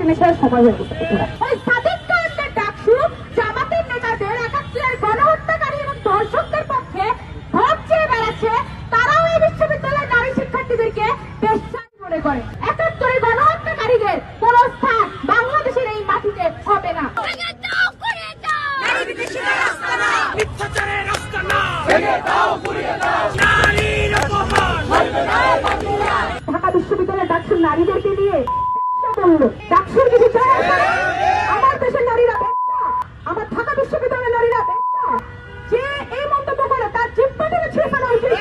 টেনে ছেড়ে সময় হয়ে গেছে। ওই সাদিক কায়েমদের ডাকসু জামাতের নেতাদের ৭১-এর গণহত্যাকারী এবং ধর্ষকদের পক্ষে ভোট চেয়ে বেড়াচ্ছে, তারাও এই বিশ্ববিদ্যালয়ের নারী শিক্ষার্থীদেরকে বেশ্যায় মনে করে। ৭১-এর গণহত্যাকারীদের কোন স্থান বাংলাদেশের এই মাটিতে হবে না। ঢাকা বিশ্ববিদ্যালয়ের ডাকসুর নারীদেরকে নিয়ে বললো ডাকসুর কিছু আমার দেশের নারীরা বেশ্যা, আমার ঢাকা বিশ্ববিদ্যালয়ের নারীরা বেশ্যা, যে এই মন্তব্য করে তার জিহ্বা থেকে ছিঁড়ে ফেলা উচিত।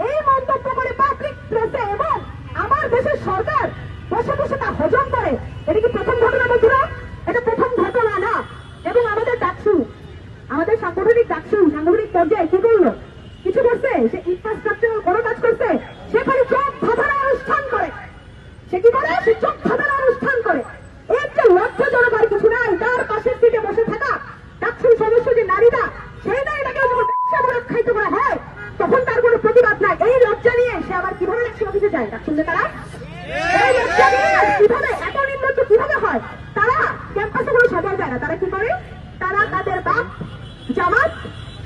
এই মন্তব্য করে পাবলিক প্রেসে এবং আমার দেশের সরকার বসে বসে তা হজম করে। এটা কি প্রথম ঘটনা বন্ধুরা? এটা প্রথম ঘটনা না। এবং আমাদের ডাকসু, আমাদের সাংগঠনিক ডাকসু সাংগঠনিক পর্যায়ে কি করলো? কিছু করছে? সে ইনফ্রাস্ট্রাকচারাল কোনো কাজ করছে? সে খালি চোখ ধাঁধার অনুষ্ঠান করে। সে কি করে? সে চোখ ধাঁধার অনুষ্ঠান করে। এর যে লজ্জাজনক আর কিছু নাই। তার পাশের সিটে বসে থাকা ডাকসুর সদস্য যে নারীরা, সেই নারীটাকে যখন ব্যবসা করে খাইতে করা হয় তখন তার কোনো প্রতিবাদ নাই। এই লজ্জা নিয়ে সে আবার কিভাবে ডাকসুর অফিসে যায়? ডাকসুর তারা এই লজ্জা নিয়ে কিভাবে এত নির্লজ্জ কিভাবে হয়? তারা ক্যাম্পাসে কোনো সময় যায় না। তারা কি করে? তারা তাদের বাপ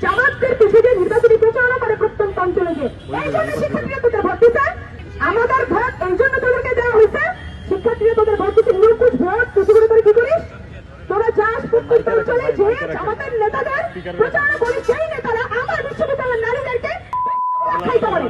জামাতদের পিছিয়ে নির্বাচনী প্রচারণা করে প্রত্যন্ত অঞ্চলে গিয়ে। এই জন্য শিক্ষার্থীরা তোদের ভোট দিচ্ছে। আমাদের ভোট এই জন্য তোদেরকে দেওয়া হয়েছে। শিক্ষার্থীরা তোদের ভোট দিচ্ছে। নিরঙ্কুশ ভোট প্রতিগুলো করে কি করিস? তোরা যাস প্রত্যন্ত অঞ্চলে যে জামাতের নেতাদের প্রচারণা করিস, সেই নেতারা আমার বিশ্ববিদ্যালয়ের নারীদেরকে খাইতে পারে।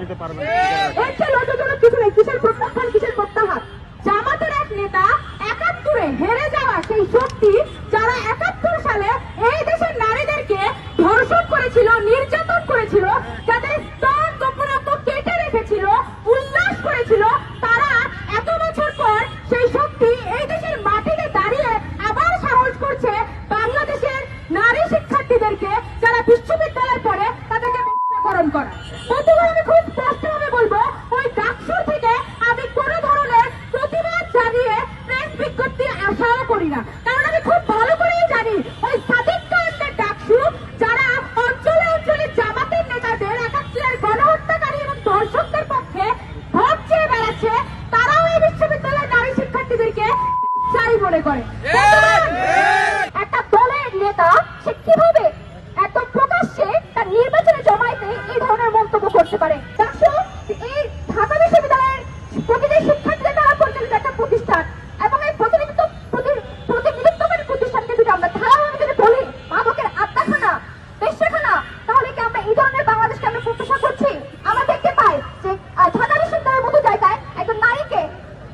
এর চেয়ে লজ্জাজনক কিছু নেই। কিসের প্রত্যাখ্যান, কিসের প্রত্যাহার? জামাতের এক নেতা ৭১-এ হেরে যাওয়া সেই শক্তি, যারা ৭১ সালে এই দেশের নারীদেরকে ধর্ষণ করেছিল, নির্যাতন করেছিল, যাদের স্তন গোপনাঙ্গ কেটে রেখেছিল, উল্লাস করেছিল, তারা এত বছর পর সেই শক্তি এই দেশের মাটিতে দাঁড়িয়ে আবার সাহস করছে বাংলাদেশের নারী শিক্ষার্থীদেরকে যারা বিশ্ববিদ্যালয়ে পড়ে তাদেরকে বেশ্যাকরণ করা। বন্ধুগণ, আমি খুব স্পষ্টভাবে বলবো, ওই ডাকসুর থেকে আমি কোন ধরনের প্রতিবাদ জানিয়ে প্রেস বিজ্ঞপ্তি আশাও করি না। কারণ আমি খুব ভালো করেই জানি ওই সাদিক কায়েমদের ডাকসু যারা অঞ্চলে অঞ্চলে জামাতের নেতাদের ৭১-এর গণহত্যাকারী এবং ধর্ষকদের পক্ষে ভোট চেয়ে বেড়াচ্ছে, তারাও এই বিশ্ববিদ্যালয়ের নারী শিক্ষার্থীদেরকে বেশ্যাই মনে করে। একটা দলের নেতা সে কিভাবে এত প্রকাশ্যে তার নির্বাচনে জমাইতে এই ধরনের মন্তব্য করতে পারে? ডাকসু এই ঢাকা বিশ্ববিদ্যালয়ের প্রতিটি শিক্ষার্থীদের দ্বারা পরিচালিত একটা প্রতিষ্ঠান, এবং এই প্রতিনিধিত্বকারী প্রতিষ্ঠানকে যদি আমরা ধারাভাবে যদি বলি মাদকের আড্ডাখানা, বেশ্যাখানা, তাহলে কি আমরা এই ধরনের বাংলাদেশকে আমরা প্রত্যাশা করছি? আমরা দেখতে পাই যে ঢাকা বিশ্ববিদ্যালয়ের মতো জায়গায় একজন নারীকে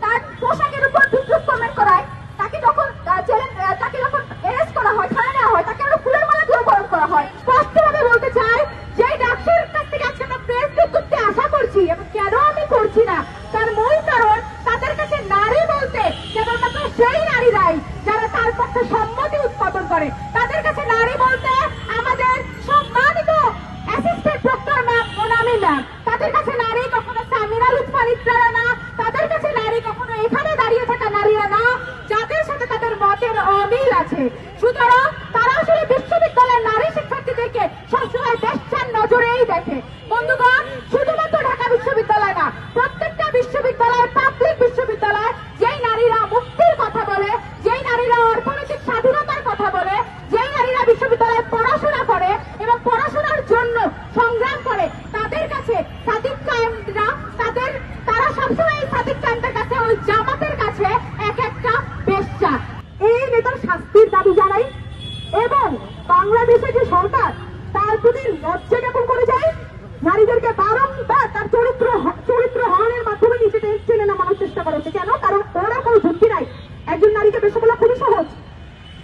তার পোশাকের উপর বিদ্রুপ কমেন্ট করায়, তাকে যখন অ্যারেস্ট করা হয়, থানায় নেওয়া হয়, তাকে আমরা ফুলের মালা দিয়ে বরণ করা হয়। স্পষ্টভাবে বলতে চাই যে ডাকসুর কাছ থেকে আজকে আমরা প্রেস বিজ্ঞপ্তি আশা করছি, এবং কেন আমি করছি না তার মূল কারণ, তাদের কাছে নারী বলতে কেবলমাত্র সেই নারীরাই যারা তার পক্ষে সম্মতি উৎপাদন করে। তাদের কাছে নারী বলতে আমাদের সম্মানিত অ্যাসিস্ট্যান্ট প্রক্টর ম্যাম ওনামি ম্যাম, তাদের কাছে নারী কখনো সামিরা লুৎফানিত্রারা না, তাদের কাছে নারী কখনো এখানে দাঁড়িয়ে থাকা নারীরা না যাদের সাথে তাদের মতের অমিল আছে। সুতরাং তারা আসলে বিশ্ববিদ্যালয়ের নারী শিক্ষার্থীদেরকে সবসময় বেশ্যার নজরেই দেখে। বন্ধুগণ, শুধুমাত্র ঢাকা বিশ্ববিদ্যালয় না, প্রত্যেকটা বিশ্ববিদ্যালয়, পাবলিক বিশ্ববিদ্যালয়, যেই নারীরা মুক্তির কথা বলে, যেই নারীরা অর্থনৈতিক স্বাধীনতার কথা বলে, যেই নারীরা বিশ্ববিদ্যালয়ে পড়াশোনা করে এবং পড়াশোনার জন্য সংগ্রাম করে, তাদের কাছে সাদিক কায়েমরা তারা সবসময় সাদিক কায়েমদের কাছে, ওই জামাতের কাছে এক একটা বেশ্যা। এই নেতার শাস্তির দাবি জানাই, এবং বাংলাদেশে যে সরকার তার প্রতি লজ্জা জ্ঞাপন করে যায়, নারীদেরকে বারংবার তার চরিত্র হরণের মাধ্যমে নিচে টেনে নামানোর চেষ্টা করা হচ্ছে। কেন? কারণ ওরা কোনো যুক্তি নাই। একজন নারীকে বেশ্যা বলা খুবই সহজ,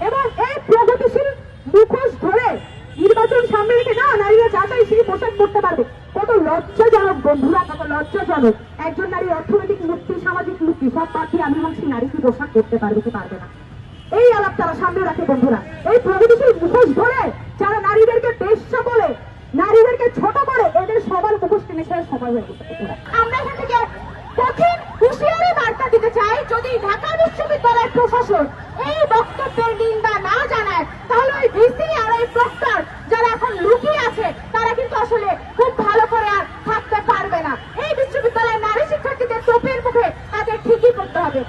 এবং এই প্রগতিশীল মুখোশ ধরে নির্বাচন সামনে রেখে না নারীরা যা চাই সেই পোশাক পরতে পারবে। কত লজ্জাজনক বন্ধুরা, কত লজ্জাজনক। একজন নারীর অর্থনৈতিক মুক্তি, সামাজিক মুক্তি সব বাকি আমি বলছি, নারী কি পোশাক করতে পারবে কি পারবে না, এই আলাপ তারা সামনে রাখে। বন্ধুরা, এই প্রগতিশীল মুখোশ ধরে যারা নারীদেরকে বেশ্যা বলে, নারীদেরকে ছোট করে, এদের সবার মুখোশ টেনে ছেড়ে সময় হয়ে গেছে। আমরা এখান থেকে কঠিন হুঁশিয়ারি বার্তা দিতে চাই, যদি ঢাকা বিশ্ববিদ্যালয়ের প্রশাসন এই বক্তব্যের নিন্দা না জানায়, তাহলে ওই ভিসি আর ওই প্রক্টর যারা এখন লুকিয়ে আছে তারা কিন্তু আসলে খুব ভালো করে আর থাকতে পারবে না। এই বিশ্ববিদ্যালয়ের নারী শিক্ষার্থীদের তোপের মুখে তাদের ঠিকই করতে হবে।